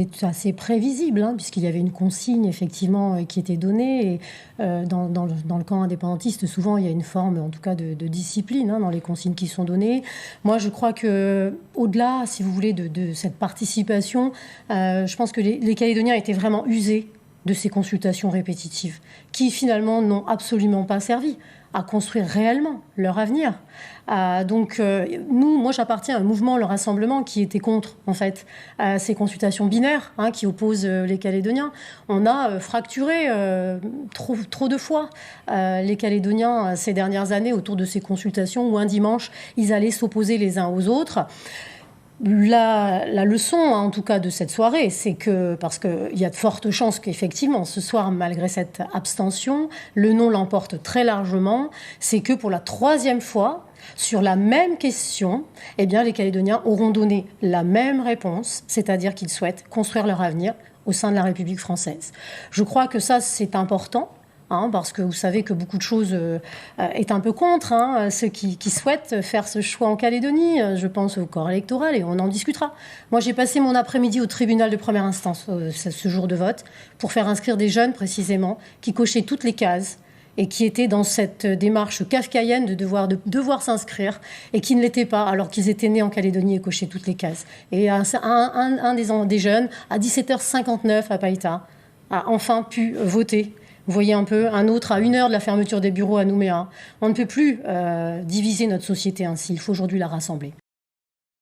C'est assez prévisible, hein, puisqu'il y avait une consigne effectivement qui était donnée. Et dans le camp indépendantiste, souvent il y a une forme, en tout cas, de discipline hein, dans les consignes qui sont données. Moi, je crois que, au-delà, si vous voulez, de cette participation, je pense que les Calédoniens étaient vraiment usés de ces consultations répétitives, qui finalement n'ont absolument pas servi à construire réellement leur avenir. Moi j'appartiens à un mouvement, le Rassemblement, qui était contre en fait ces consultations binaires hein, qui opposent les Calédoniens. On a fracturé trop de fois les Calédoniens ces dernières années autour de ces consultations où un dimanche ils allaient s'opposer les uns aux autres. La leçon, hein, en tout cas, de cette soirée, c'est que, parce qu'il y a de fortes chances qu'effectivement, ce soir, malgré cette abstention, le non l'emporte très largement, c'est que pour la 3e fois, sur la même question, eh bien, les Calédoniens auront donné la même réponse, c'est-à-dire qu'ils souhaitent construire leur avenir au sein de la République française. Je crois que ça, c'est important. Hein, parce que vous savez que beaucoup de choses est un peu contre hein, ceux qui souhaitent faire ce choix en Calédonie. Je pense au corps électoral et on en discutera. Moi, j'ai passé mon après-midi au tribunal de première instance ce jour de vote pour faire inscrire des jeunes précisément qui cochaient toutes les cases et qui étaient dans cette démarche kafkaïenne de devoir s'inscrire et qui ne l'étaient pas alors qu'ils étaient nés en Calédonie et cochaient toutes les cases. Et un des jeunes, à 17h59 à Païta, a enfin pu voter. Vous voyez un peu, un autre à 1 heure de la fermeture des bureaux à Nouméa. On ne peut plus diviser notre société ainsi. Il faut aujourd'hui la rassembler.